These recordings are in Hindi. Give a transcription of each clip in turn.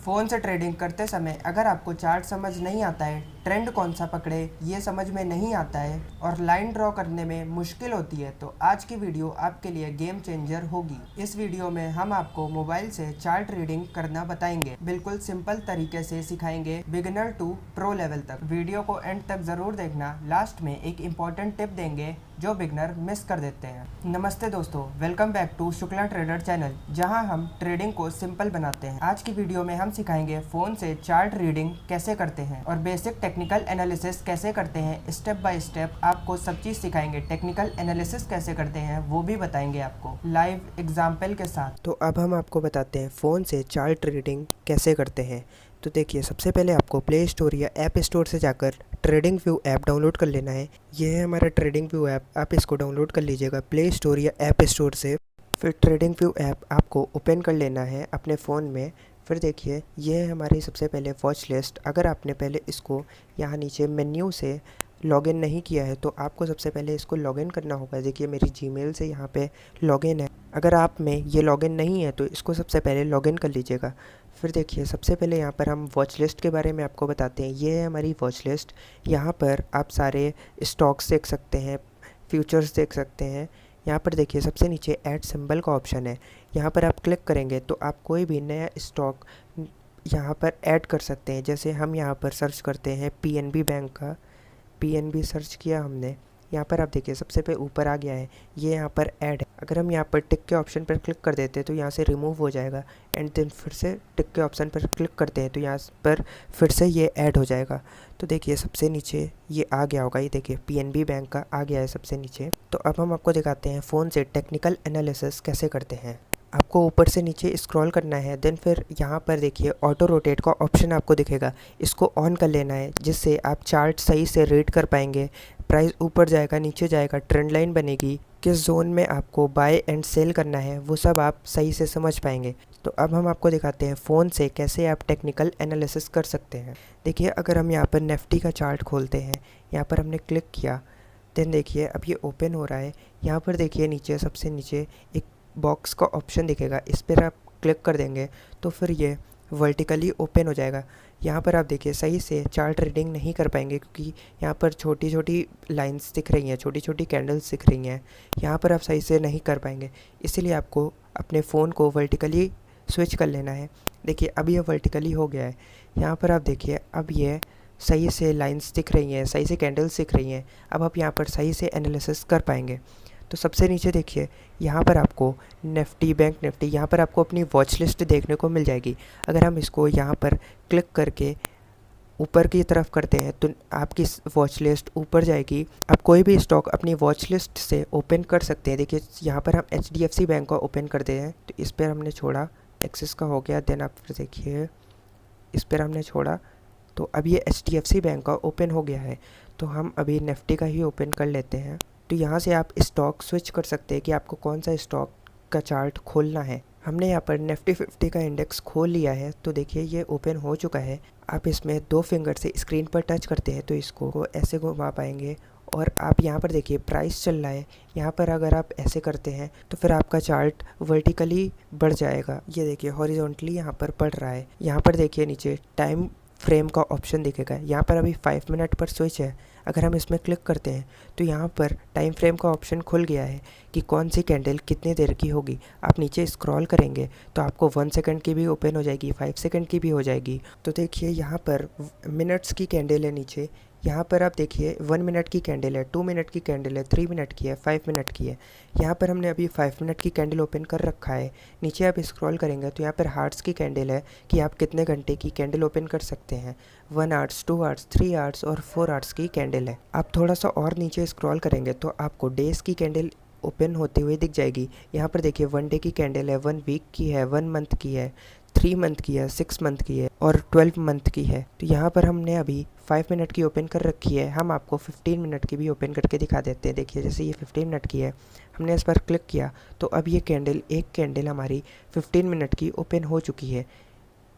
फ़ोन से ट्रेडिंग करते समय अगर आपको चार्ट समझ नहीं आता है, ट्रेंड कौन सा पकड़े ये समझ में नहीं आता है और लाइन ड्रॉ करने में मुश्किल होती है, तो आज की वीडियो आपके लिए गेम चेंजर होगी। इस वीडियो में हम आपको मोबाइल से चार्ट रीडिंग करना बताएंगे। बिल्कुल सिंपल तरीके से सिखाएंगे, बिगिनर टू प्रो लेवल तक। वीडियो को एंड तक ज़रूर देखना। लास्ट में एक इम्पॉर्टेंट टिप देंगे जो बिगनर मिस कर देते हैं। नमस्ते दोस्तों, welcome back to Shukla trader channel, जहां हम ट्रेडिंग को सिंपल बनाते हैं। आज की वीडियो में हम सिखाएंगे फ़ोन से चार्ट रीडिंग कैसे करते हैं और बेसिक टेक्निकल एनालिसिस कैसे करते हैं। स्टेप बाय स्टेप आपको सब चीज़ सिखाएंगे। टेक्निकल एनालिसिस कैसे करते हैं वो भी बताएंगे आपको लाइव एग्जाम्पल के साथ। तो अब हम आपको बताते हैं फ़ोन से चार्ट रीडिंग कैसे करते हैं। तो देखिए, सबसे पहले आपको प्ले स्टोर या ऐप स्टोर से जाकर ट्रेडिंग व्यू ऐप डाउनलोड कर लेना है। ये है हमारा ट्रेडिंग व्यू ऐप, आप इसको डाउनलोड कर लीजिएगा प्ले स्टोर या ऐप स्टोर से। फिर ट्रेडिंग व्यू ऐप आपको ओपन कर लेना है अपने फ़ोन में। फिर देखिए, ये है हमारी सबसे पहले वॉच लिस्ट। अगर आपने पहले इसको यहाँ नीचे मेन्यू से लॉगिन नहीं किया है तो आपको सबसे पहले इसको लॉगिन करना होगा। देखिए, मेरी जीमेल से यहाँ पे लॉगिन है। अगर आप में ये लॉगिन नहीं है तो इसको सबसे पहले लॉगिन कर लीजिएगा। फिर देखिए, सबसे पहले यहाँ पर हम वॉच लिस्ट के बारे में आपको बताते हैं। ये है हमारी वॉच लिस्ट। यहाँ पर आप सारे स्टॉक्स देख सकते हैं, फ्यूचर्स देख सकते हैं। यहाँ पर देखिए, सबसे नीचे ऐड सिंबल का ऑप्शन है। यहाँ पर आप क्लिक करेंगे तो आप कोई भी नया स्टॉक यहाँ पर ऐड कर सकते हैं। जैसे हम यहाँ पर सर्च करते हैं पीएनबी बैंक का, पीएनबी सर्च किया हमने। यहाँ पर आप देखिए, सबसे पे ऊपर आ गया है, ये यहाँ पर ऐड है। अगर हम यहाँ पर टिक के ऑप्शन पर क्लिक कर देते हैं तो यहाँ से रिमूव हो जाएगा, एंड देन फिर से टिक के ऑप्शन पर क्लिक करते हैं तो यहाँ पर फिर से ये ऐड हो जाएगा। तो देखिए, सबसे नीचे ये आ गया होगा, ये देखिए पीएनबी बैंक का आ गया है सबसे नीचे। तो अब हम आपको दिखाते हैं फ़ोन से टेक्निकल एनालिसिस कैसे करते हैं। आपको ऊपर से नीचे स्क्रॉल करना है, देन फिर यहाँ पर देखिए ऑटो रोटेट का ऑप्शन आपको दिखेगा, इसको ऑन कर लेना है, जिससे आप चार्ट सही से रीड कर पाएंगे। प्राइस ऊपर जाएगा, नीचे जाएगा, ट्रेंड लाइन बनेगी, किस जोन में आपको बाय एंड सेल करना है वो सब आप सही से समझ पाएंगे। तो अब हम आपको दिखाते हैं फ़ोन से कैसे आप टेक्निकल एनालिसिस कर सकते हैं। देखिए, अगर हम यहाँ पर निफ्टी का चार्ट खोलते हैं, यहाँ पर हमने क्लिक किया, देन देखिए अब ये ओपन हो रहा है। यहाँ पर देखिए नीचे, सबसे नीचे एक बॉक्स का ऑप्शन दिखेगा, इस पर आप क्लिक कर देंगे तो फिर ये वर्टिकली ओपन हो जाएगा। यहाँ पर आप देखिए सही से चार्ट रीडिंग नहीं कर पाएंगे क्योंकि यहाँ पर छोटी छोटी लाइंस दिख रही हैं, छोटी छोटी कैंडल्स दिख रही हैं। यहाँ पर आप सही से नहीं कर पाएंगे, इसीलिए आपको अपने फ़ोन को वर्टिकली स्विच कर लेना है। देखिए, अब ये वर्टिकली हो गया है। यहाँ पर आप देखिए, अब ये सही से लाइंस दिख रही हैं, सही से कैंडल्स दिख रही हैं। अब आप यहाँ पर सही से एनालिसिस कर पाएंगे। तो सबसे नीचे देखिए, यहाँ पर आपको निफ्टी, बैंक निफ्टी, यहाँ पर आपको अपनी वॉच लिस्ट देखने को मिल जाएगी। अगर हम इसको यहाँ पर क्लिक करके ऊपर की तरफ करते हैं तो आपकी वॉच लिस्ट ऊपर जाएगी। आप कोई भी स्टॉक अपनी वॉच लिस्ट से ओपन कर सकते हैं। देखिए, यहाँ पर हम एचडीएफसी बैंक का ओपन करते हैं तो इस पर हमने छोड़ा, एक्सिस का हो गया। देन आप फिर देखिए, इस पर हमने छोड़ा तो अब ये एचडीएफसी बैंक का ओपन हो गया है। तो हम अभी निफ्टी का ही ओपन कर लेते हैं। तो यहाँ से आप स्टॉक स्विच कर सकते हैं कि आपको कौन सा स्टॉक का चार्ट खोलना है। हमने यहाँ पर निफ्टी 50 का इंडेक्स खोल लिया है। तो देखिए, ये ओपन हो चुका है। आप इसमें 2 फिंगर से स्क्रीन पर टच करते हैं तो इसको ऐसे घुमा पाएंगे। और आप यहाँ पर देखिए प्राइस चल रहा है, यहाँ पर अगर आप ऐसे करते हैं तो फिर आपका चार्ट वर्टिकली बढ़ जाएगा। ये देखिए हॉरिजॉन्टली यहाँ पर बढ़ रहा है। यहाँ पर देखिए नीचे टाइम फ्रेम का ऑप्शन दिखेगा, यहाँ पर अभी 5 मिनट पर स्विच है। अगर हम इसमें क्लिक करते हैं तो यहाँ पर टाइम फ्रेम का ऑप्शन खुल गया है कि कौन सी कैंडल कितनी देर की होगी। आप नीचे स्क्रॉल करेंगे तो आपको 1 सेकंड की भी ओपन हो जाएगी, 5 सेकंड की भी हो जाएगी। तो देखिए, यहाँ पर मिनट्स की कैंडल है नीचे। यहाँ पर आप देखिए 1 मिनट की कैंडल है, 2 मिनट की कैंडल है, 3 मिनट की है, 5 मिनट की है। यहाँ पर हमने अभी 5 मिनट की कैंडल ओपन कर रखा है। नीचे आप स्क्रॉल करेंगे तो यहाँ पर हार्ट्स की कैंडल है कि आप कितने घंटे की कैंडल ओपन कर सकते हैं। 1 आवर्स, 2 आवर्स, 3 आवर्स और 4 आवर्स की कैंडल है। आप थोड़ा सा और नीचे स्क्रॉल करेंगे तो आपको डेज़ की कैंडल ओपन होते हुए दिख जाएगी। यहाँ पर देखिए 1 डे की कैंडल है, 1 वीक की है, 1 मंथ की है, 3 मंथ की है, 6 मंथ की है और 12 मंथ की है। तो यहाँ पर हमने अभी 5 मिनट की ओपन कर रखी है। हम आपको 15 मिनट की भी ओपन करके दिखा देते हैं। देखिए, जैसे ये 15 मिनट की है, हमने इस पर क्लिक किया तो अब ये कैंडल, एक कैंडल हमारी 15 मिनट की ओपन हो चुकी है।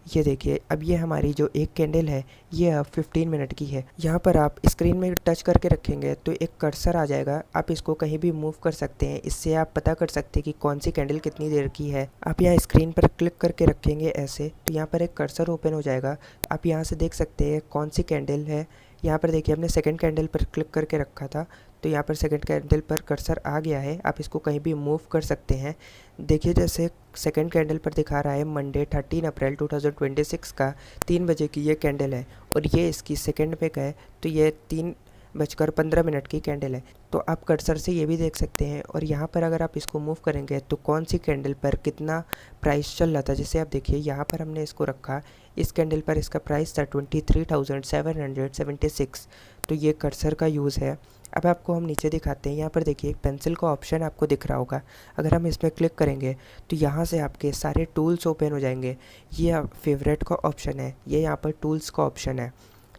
ये देखिए अब ये हमारी जो एक कैंडल है ये अब 15 मिनट की है। यहाँ पर आप स्क्रीन में टच करके रखेंगे तो एक कर्सर आ जाएगा, आप इसको कहीं भी मूव कर सकते हैं। इससे आप पता कर सकते हैं कि कौन सी कैंडल कितनी देर की है। आप यहाँ स्क्रीन पर क्लिक करके रखेंगे ऐसे, तो यहाँ पर एक कर्सर ओपन हो जाएगा। आप यहाँ से देख सकते हैं कौन सी कैंडल है। यहाँ पर देखिए हमने सेकंड कैंडल पर क्लिक करके रखा था, तो यहाँ पर सेकंड कैंडल पर कर्सर आ गया है। आप इसको कहीं भी मूव कर सकते हैं। देखिए जैसे सेकंड कैंडल पर दिखा रहा है मंडे 13 अप्रैल 2026 का 3 बजे की ये कैंडल है और ये इसकी सेकंड पे का है, तो ये 3:15 की कैंडल है। तो आप कर्सर से ये भी देख सकते हैं और यहाँ पर अगर आप इसको मूव करेंगे तो कौन सी कैंडल पर कितना प्राइस चल रहा था। जैसे आप देखिए यहाँ पर हमने इसको रखा, इस कैंडल पर इसका प्राइस था 23,776। तो ये कर्सर का यूज़ है। अब आपको हम नीचे दिखाते हैं। यहाँ पर देखिए एक पेंसिल का ऑप्शन आपको दिख रहा होगा। अगर हम इसमें क्लिक करेंगे तो यहाँ से आपके सारे टूल्स ओपन हो जाएंगे। ये फेवरेट का ऑप्शन है, ये यहाँ पर टूल्स का ऑप्शन है।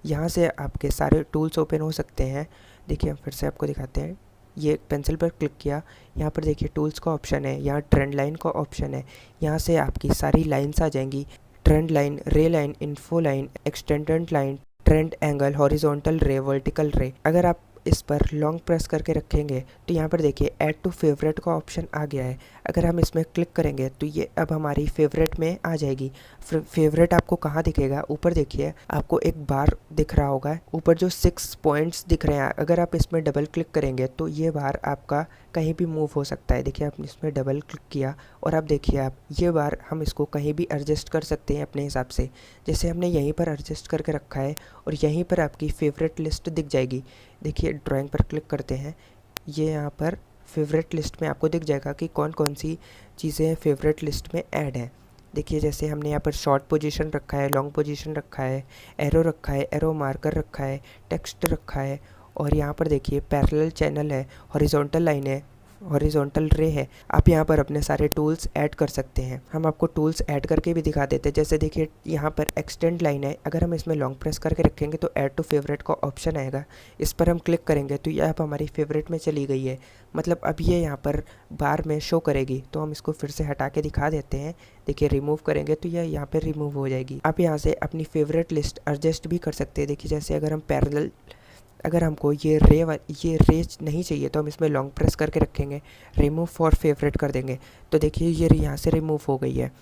यहाँ से आपके सारे टूल्स ओपन हो सकते हैं। देखिए हम फिर से आपको दिखाते हैं। ये पेंसिल पर क्लिक किया, यहाँ पर देखिए टूल्स का ऑप्शन है, यहाँ ट्रेंड लाइन का ऑप्शन है। यहाँ से आपकी सारी लाइन्स आ जाएंगी, ट्रेंड लाइन, रे line, info line, extended line, trend angle, horizontal रे, वर्टिकल रे। अगर आप इस पर लॉन्ग प्रेस करके रखेंगे तो यहाँ पर देखिए ऐड टू फेवरेट का ऑप्शन आ गया है। अगर हम इसमें क्लिक करेंगे तो ये अब हमारी फेवरेट में आ जाएगी। फेवरेट आपको कहाँ दिखेगा, ऊपर देखिए आपको एक बार दिख रहा होगा, ऊपर जो 6 पॉइंट्स दिख रहे हैं। अगर आप इसमें डबल क्लिक करेंगे तो ये बार आपका कहीं भी मूव हो सकता है। देखिए आपने इसमें डबल क्लिक किया और अब देखिए आप ये बार हम इसको कहीं भी एडजस्ट कर सकते हैं अपने हिसाब से। जैसे हमने यहीं पर एडजस्ट करके रखा है और यहीं पर आपकी फेवरेट लिस्ट दिख जाएगी। देखिए ड्राइंग पर क्लिक करते हैं, ये यहाँ पर फेवरेट लिस्ट में आपको दिख जाएगा कि कौन कौन सी चीज़ें फेवरेट लिस्ट में ऐड हैं। देखिए जैसे हमने यहाँ पर शॉर्ट पोजीशन रखा है, लॉन्ग पोजीशन रखा है, एरो रखा है, एरो मार्कर रखा है, टेक्स्ट रखा है और यहाँ पर देखिए पैरेलल चैनल है, हॉरिजॉन्टल लाइन है, हॉरिजॉन्टल रे है। आप यहाँ पर अपने सारे टूल्स ऐड कर सकते हैं। हम आपको टूल्स ऐड करके भी दिखा देते हैं। जैसे देखिए यहाँ पर एक्सटेंड लाइन है, अगर हम इसमें लॉन्ग प्रेस करके रखेंगे तो ऐड टू फेवरेट का ऑप्शन आएगा। इस पर हम क्लिक करेंगे तो ये अब हमारी फेवरेट में चली गई है, मतलब अब ये यहाँ पर बार में शो करेगी। तो हम इसको फिर से हटा के दिखा देते हैं। देखिए रिमूव करेंगे तो यह यहाँ पर रिमूव हो जाएगी। आप यहाँ से अपनी फेवरेट लिस्ट एडजस्ट भी कर सकते हैं। देखिए जैसे अगर हम पैरेलल, अगर हमको ये रे नहीं चाहिए तो हम इसमें लॉन्ग प्रेस करके रखेंगे, रिमूव फॉर फेवरेट कर देंगे तो देखिए ये यहाँ से रिमूव हो गई है।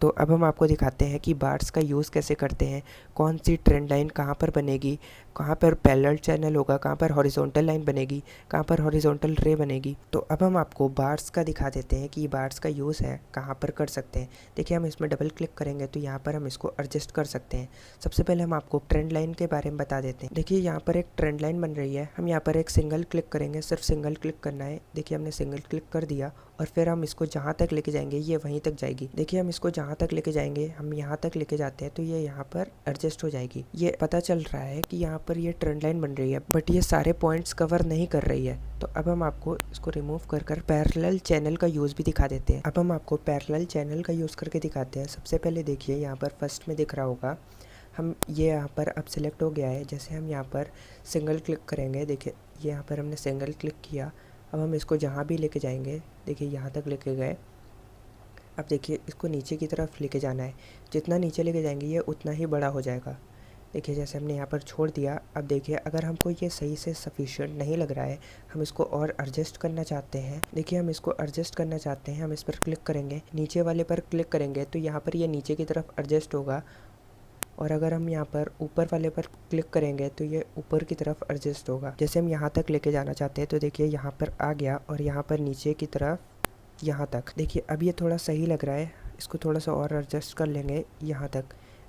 तो अब हम आपको दिखाते हैं कि बार्स का यूज़ कैसे करते हैं, कौन सी ट्रेंड लाइन कहाँ पर बनेगी, कहाँ पर पैरेलल चैनल होगा, कहाँ पर हॉरिजॉन्टल लाइन बनेगी, कहाँ पर हॉरिजॉन्टल रे बनेगी। तो अब हम आपको बार्स का दिखा देते हैं कि ये बार्स का यूज़ है, कहाँ पर कर सकते हैं। देखिए हम इसमें डबल क्लिक करेंगे तो यहाँ पर हम इसको एडजस्ट कर सकते हैं। सबसे पहले हम आपको ट्रेंड लाइन के बारे में बता देते हैं। देखिए यहाँ पर एक ट्रेंड लाइन बन रही है, हम यहाँ पर एक सिंगल क्लिक करेंगे, सिर्फ सिंगल क्लिक करना है। देखिए हमने सिंगल क्लिक कर दिया और फिर हम इसको जहाँ तक लेके जाएंगे ये वहीं तक जाएगी। देखिए हम इसको जहाँ तक लेके जाएंगे, हम यहाँ तक लेके जाते हैं तो ये यहाँ पर एडजस्ट हो जाएगी। ये पता चल रहा है कि यहाँ पर ये ट्रेंड लाइन बन रही है बट ये सारे पॉइंट्स कवर नहीं कर रही है। तो अब हम आपको इसको रिमूव कर पैरेलल चैनल का यूज़ भी दिखा देते हैं। अब हम आपको पैरेलल चैनल का यूज़ करके दिखाते हैं। सबसे पहले देखिए यहाँ पर फर्स्ट में दिख रहा होगा, हम ये यहाँ पर अब सिलेक्ट हो गया है। जैसे हम यहाँ पर सिंगल क्लिक करेंगे, देखिए ये यहाँ पर हमने सिंगल क्लिक किया। अब हम इसको जहाँ भी लेके जाएंगे, देखिए यहाँ तक लेके गए। अब देखिए इसको नीचे की तरफ लेके जाना है, जितना नीचे लेके जाएंगे ये उतना ही बड़ा हो जाएगा। देखिए जैसे हमने यहाँ पर छोड़ दिया। अब देखिए अगर हमको ये सही से सफिशिएंट नहीं लग रहा है, हम इसको और एडजस्ट करना चाहते हैं। देखिए हम इसको एडजस्ट करना चाहते हैं, हम इस पर क्लिक करेंगे, नीचे वाले पर क्लिक करेंगे तो यहाँ पर ये नीचे की तरफ एडजस्ट होगा। और अगर हम यहाँ पर ऊपर वाले पर क्लिक करेंगे तो ये ऊपर की तरफ एडजस्ट होगा। जैसे हम यहाँ तक लेके जाना चाहते हैं तो देखिए यहाँ पर आ गया और यहाँ पर नीचे की तरफ यहाँ तक। देखिए अब ये थोड़ा सही लग रहा है, इसको थोड़ा सा और एडजस्ट कर लेंगे यहाँ तक।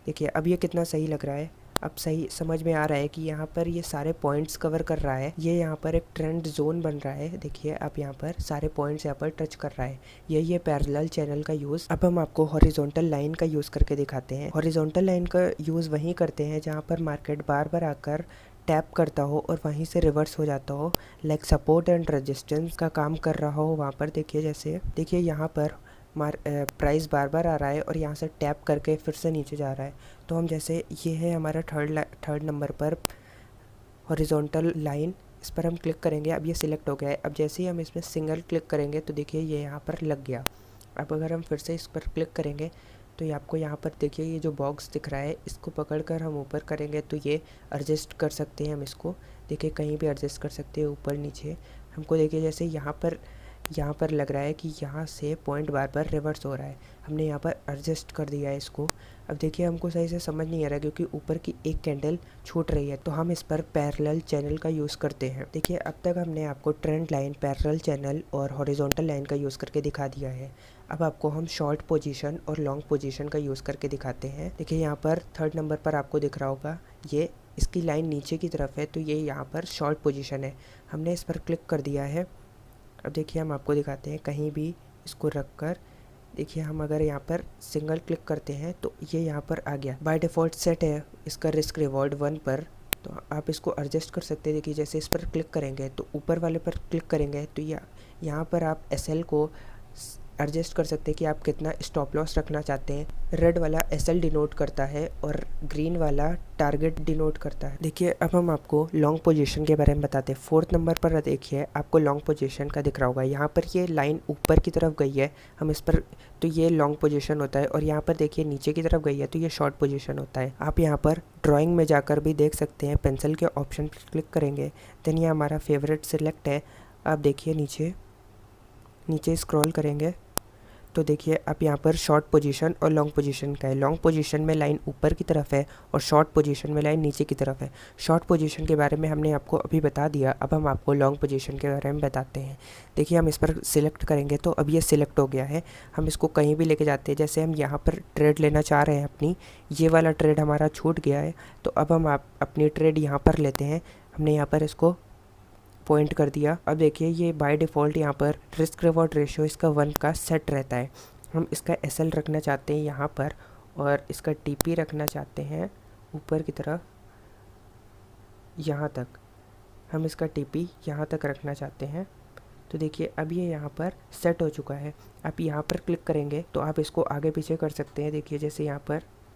देखिए अब ये कितना सही लग रहा है। अब सही समझ में आ रहा है कि यहाँ पर ये सारे पॉइंट्स कवर कर रहा है। ये यहाँ पर एक ट्रेंड जोन बन रहा है। देखिए अब यहाँ पर सारे पॉइंट्स यहाँ पर टच कर रहा है। ये पैरेलल चैनल का यूज़। अब हम आपको हॉरिजॉन्टल लाइन का यूज़ करके दिखाते हैं। हॉरिजॉन्टल लाइन का यूज़ वहीं करते हैं जहाँ पर मार्केट बार बार आकर टैप करता हो और वहीं से रिवर्स हो जाता हो, लाइक सपोर्ट एंड रेजिस्टेंस का काम कर रहा हो वहाँ पर। देखिए जैसे देखिए यहाँ पर प्राइस बार बार आ रहा है और यहाँ से टैप करके फिर से नीचे जा रहा है। तो हम जैसे ये है हमारा थर्ड नंबर पर हॉरिजॉन्टल लाइन, इस पर हम क्लिक करेंगे। अब ये सिलेक्ट हो गया है। अब जैसे ही हम इसमें सिंगल क्लिक करेंगे तो देखिए ये यहाँ पर लग गया। अब अगर हम फिर से इस पर क्लिक करेंगे तो ये आपको यहाँ पर देखिए ये जो बॉक्स दिख रहा है इसको पकड़कर हम ऊपर करेंगे तो ये एडजस्ट कर सकते हैं हम इसको। देखिए कहीं भी एडजस्ट कर सकते हैं, ऊपर नीचे। हमको देखिए जैसे यहाँ पर लग रहा है कि यहाँ से पॉइंट बार बार रिवर्स हो रहा है, हमने यहाँ पर एडजस्ट कर दिया है इसको। अब देखिए हमको सही से समझ नहीं आ रहा क्योंकि ऊपर की एक कैंडल छूट रही है, तो हम इस पर पैरेलल चैनल का यूज़ करते हैं। देखिए अब तक हमने आपको ट्रेंड लाइन, पैरेलल चैनल और हॉरिजॉन्टल लाइन का यूज़ करके दिखा दिया है। अब आपको हम शॉर्ट पोजीशन और लॉन्ग पोजीशन का यूज़ करके दिखाते हैं। देखिए यहाँ पर 3rd नंबर पर आपको दिख रहा होगा, ये इसकी लाइन नीचे की तरफ है, तो ये यहाँ पर शॉर्ट पोजीशन है। हमने इस पर क्लिक कर दिया है। अब देखिए हम आपको दिखाते हैं, कहीं भी इसको रख कर देखिए हम अगर यहाँ पर सिंगल क्लिक करते हैं तो ये यहाँ पर आ गया। बाय डिफ़ॉल्ट सेट है इसका रिस्क रिवॉर्ड 1 पर, तो आप इसको एडजस्ट कर सकते हैं। देखिए जैसे इस पर क्लिक करेंगे तो ऊपर वाले पर क्लिक करेंगे तो यहाँ पर आप SL को एडजस्ट कर सकते हैं कि आप कितना स्टॉप लॉस रखना चाहते हैं। रेड वाला SL डिनोट करता है और ग्रीन वाला टारगेट डिनोट करता है। देखिए अब हम आपको लॉन्ग पोजीशन के बारे में बताते हैं। 4th नंबर पर देखिए आपको लॉन्ग पोजीशन का दिख रहा होगा, यहाँ पर ये लाइन ऊपर की तरफ गई है, हम इस पर तो ये लॉन्ग पोजीशन होता है, और यहाँ पर देखिए नीचे की तरफ गई है तो ये शॉर्ट पोजीशन होता है। आप यहाँ पर ड्राइंग में जाकर भी देख सकते हैं, पेंसिल के ऑप्शन पर क्लिक करेंगे देन ये हमारा फेवरेट सिलेक्ट है। आप देखिए नीचे स्क्रॉल करेंगे तो देखिए अब यहाँ पर शॉर्ट पोजीशन और लॉन्ग पोजीशन का है। लॉन्ग पोजीशन में लाइन ऊपर की तरफ है और शॉर्ट पोजीशन में लाइन नीचे की तरफ है। शॉर्ट पोजीशन के बारे में हमने आपको अभी बता दिया, अब हम आपको लॉन्ग पोजीशन के बारे में बताते हैं। देखिए हम इस पर सिलेक्ट करेंगे तो अब ये सिलेक्ट हो गया है। हम इसको कहीं भी लेके जाते हैं, जैसे हम यहाँ पर ट्रेड लेना चाह रहे हैं अपनी, ये वाला ट्रेड हमारा छूट गया है, तो अब हम अपनी ट्रेड यहाँ पर लेते हैं। हमने यहाँ पर इसको पॉइंट कर दिया। अब देखिए ये बाय डिफ़ॉल्ट यहाँ पर रिस्क रिवॉर्ड रेशियो इसका 1 का सेट रहता है। हम इसका SL रखना चाहते हैं यहाँ पर और इसका TP रखना चाहते हैं ऊपर की तरफ, यहाँ तक हम इसका TP यहाँ तक रखना चाहते हैं। तो देखिए अब ये यहाँ पर सेट हो चुका है। आप यहाँ पर क्लिक करेंगे तो आप इसको आगे पीछे कर सकते हैं। देखिए जैसे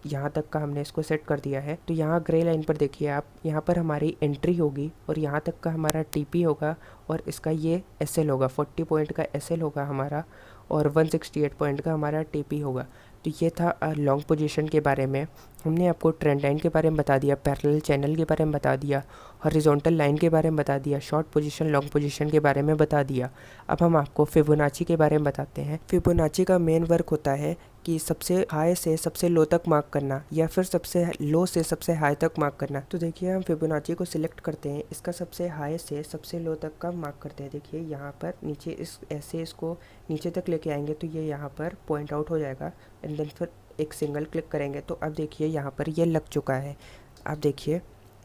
यहाँ तक का हमने इसको सेट कर दिया है, तो यहाँ ग्रे लाइन पर देखिए आप, यहाँ पर हमारी एंट्री होगी और यहाँ तक का हमारा TP होगा और इसका ये SL होगा, 40 पॉइंट का SL होगा हमारा और 168 पॉइंट का हमारा TP होगा। तो ये था लॉन्ग पोजीशन के बारे में। हमने आपको ट्रेंड लाइन के बारे में बता दिया, पैरेलल चैनल के बारे में बता दिया, हॉरिजॉन्टल लाइन के बारे में बता दिया, शॉर्ट पोजीशन लॉन्ग पोजीशन के बारे में बता दिया। अब हम आपको फिबोनाची के बारे में बताते हैं। फिबोनाची का मेन वर्क होता है कि सबसे हाई से सबसे लो तक मार्क करना या फिर सबसे लो से सबसे हाई तक मार्क करना। तो देखिए हम फिबोनाची को सिलेक्ट करते हैं, इसका सबसे हाई से सबसे लो तक का मार्क करते हैं। देखिए यहाँ पर नीचे ऐसे इसको नीचे तक लेके आएंगे तो ये यहाँ पर पॉइंट आउट हो जाएगा एंड देन फिर एक सिंगल क्लिक करेंगे तो अब देखिए यहाँ पर ये लग चुका है। अब देखिए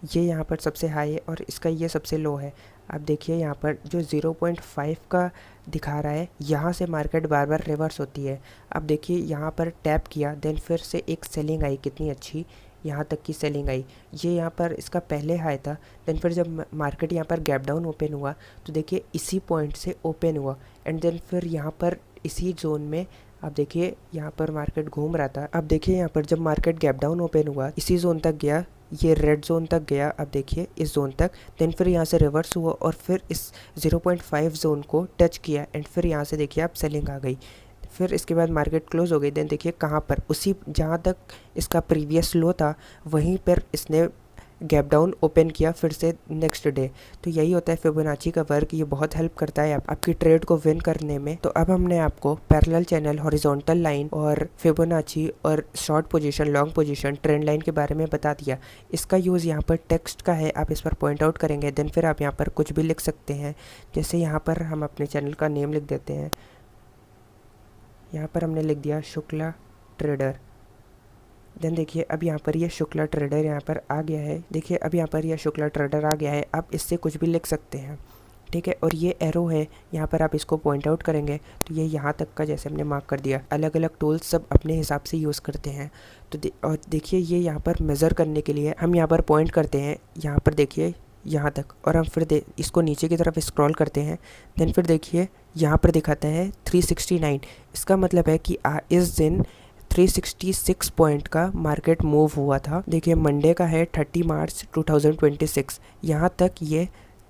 ये यहाँ पर सबसे हाई है और इसका ये सबसे लो है। अब देखिए यहाँ पर जो 0.5 का दिखा रहा है, यहाँ से मार्केट बार बार रिवर्स होती है। अब देखिए यहाँ पर टैप किया देन फिर से एक सेलिंग आई, कितनी अच्छी यहाँ तक की सेलिंग आई। ये यहाँ पर इसका पहले हाई था, देन फिर जब मार्केट यहाँ पर गैप डाउन ओपन हुआ तो देखिए इसी पॉइंट से ओपन हुआ एंड देन फिर यहाँ पर इसी जोन में अब देखिए यहाँ पर मार्केट घूम रहा था। अब देखिए यहाँ पर जब मार्केट गैप डाउन ओपन हुआ इसी जोन तक गया, ये रेड जोन तक गया। अब देखिए इस जोन तक, देन फिर यहाँ से रिवर्स हुआ और फिर इस 0.5 जोन को टच किया एंड फिर यहाँ से देखिए आप सेलिंग आ गई। फिर इसके बाद मार्केट क्लोज हो गई। देन देखिए कहाँ पर, उसी जहाँ तक इसका प्रीवियस लो था वहीं पर इसने गैप डाउन ओपन किया फिर से नेक्स्ट डे। तो यही होता है फिबोनाची का वर्क, ये बहुत हेल्प करता है आपकी ट्रेड को विन करने में। तो अब हमने आपको पैरेलल चैनल, हॉरिजॉन्टल लाइन और फिबोनाची और short position, long position, trend line के बारे में बता दिया। इसका यूज़ यहाँ पर टेक्स्ट का है, आप इस पर पॉइंट आउट करेंगे देन फिर आप यहाँ पर कुछ भी लिख सकते हैं। जैसे यहाँ पर हम अपने चैनल का नेम लिख देते हैं, यहाँ पर हमने लिख दिया शुक्ला ट्रेडर। देन देखिए अब यहाँ पर ये शुक्ला ट्रेडर यहाँ पर आ गया है। देखिए अब यहाँ पर ये शुक्ला ट्रेडर आ गया है, आप इससे कुछ भी लिख सकते हैं, ठीक है। और ये एरो है, यहाँ पर आप इसको पॉइंट आउट करेंगे तो ये यहाँ तक का जैसे हमने मार्क कर दिया। अलग अलग टूल्स सब अपने हिसाब से यूज़ करते हैं। तो और देखिए ये यहाँ पर मेज़र करने के लिए हम यहाँ पर पॉइंट करते हैं, यहाँ पर देखिए यहाँ तक, और हम फिर इसको नीचे की तरफ स्क्रॉल करते हैं। देन फिर देखिए यहाँ पर दिखाता है 369। इसका मतलब है कि इस दिन 366 पॉइंट का मार्केट मूव हुआ था। देखिए मंडे का है 30 मार्च 2026, यहाँ तक ये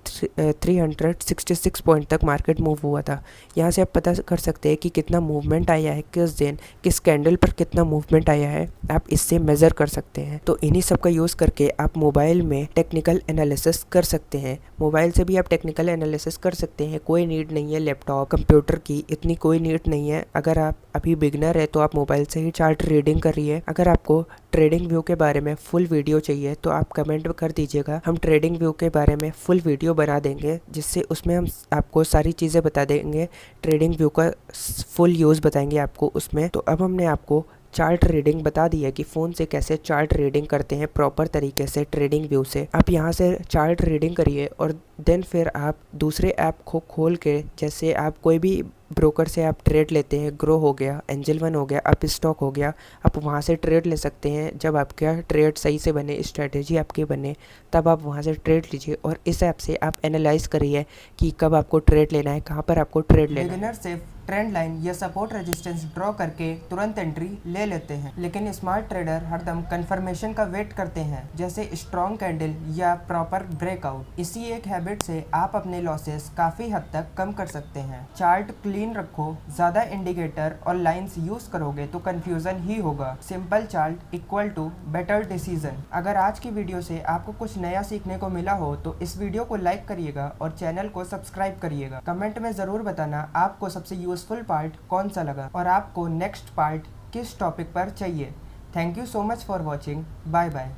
366 पॉइंट तक मार्केट मूव हुआ था। यहाँ से आप पता कर सकते हैं कि कितना मूवमेंट आया है, किस दिन किस कैंडल पर कितना मूवमेंट आया है, आप इससे मेज़र कर सकते हैं। तो इन्हीं सब का यूज़ करके आप मोबाइल में टेक्निकल एनालिसिस कर सकते हैं। मोबाइल से भी आप टेक्निकल एनालिसिस कर सकते हैं, कोई नीड नहीं है लैपटॉप कंप्यूटर की, इतनी कोई नीड नहीं है। अगर आप अभी बिगनर है तो आप मोबाइल से ही चार्ट रीडिंग करिए। अगर आपको ट्रेडिंग व्यू के बारे में फुल वीडियो चाहिए तो आप कमेंट कर दीजिएगा, हम ट्रेडिंग व्यू के बारे में फुल वीडियो बना देंगे, जिससे उसमें हम आपको सारी चीज़ें बता देंगे, ट्रेडिंग व्यू का फुल यूज़ बताएंगे आपको उसमें। तो अब हमने आपको चार्ट रीडिंग बता दी है कि फ़ोन से कैसे चार्ट रीडिंग करते हैं प्रॉपर तरीके से ट्रेडिंग व्यू से। आप यहाँ से चार्ट रीडिंग करिए और देन फिर आप दूसरे ऐप को खोल के, जैसे आप कोई भी ब्रोकर से आप ट्रेड लेते हैं, ग्रो हो गया, एंजल वन हो गया, अप स्टॉक हो गया, आप वहाँ से ट्रेड ले सकते हैं। जब आपका ट्रेड सही से बने, स्ट्रेटेजी आपकी बने, तब आप वहाँ से ट्रेड लीजिए और इस ऐप से आप एनालाइज करिए कि कब आपको ट्रेड लेना है, कहाँ पर आपको ट्रेड लेना है। बिगिनर सिर्फ ट्रेंड लाइन या सपोर्ट रेजिस्टेंस ड्रॉ करके तुरंत एंट्री ले लेते हैं, लेकिन स्मार्ट ट्रेडर हरदम कंफर्मेशन का वेट करते हैं, जैसे स्ट्रॉन्ग कैंडल या प्रॉपर ब्रेकआउट। इसी एक हैबिट से आप अपने लॉसेस काफ़ी हद तक कम कर सकते हैं। चार्ट क्लीन रखो, ज़्यादा इंडिकेटर और लाइंस यूज़ करोगे तो कंफ्यूजन ही होगा। Simple chart equal to better decision. अगर आज की वीडियो से आपको कुछ नया सीखने को मिला हो तो इस वीडियो को लाइक करिएगा और चैनल को सब्सक्राइब करिएगा। कमेंट में ज़रूर बताना आपको सबसे यूजफुल पार्ट कौन सा लगा और आपको नेक्स्ट पार्ट किस टॉपिक पर चाहिए। Thank you so much for watching. Bye bye.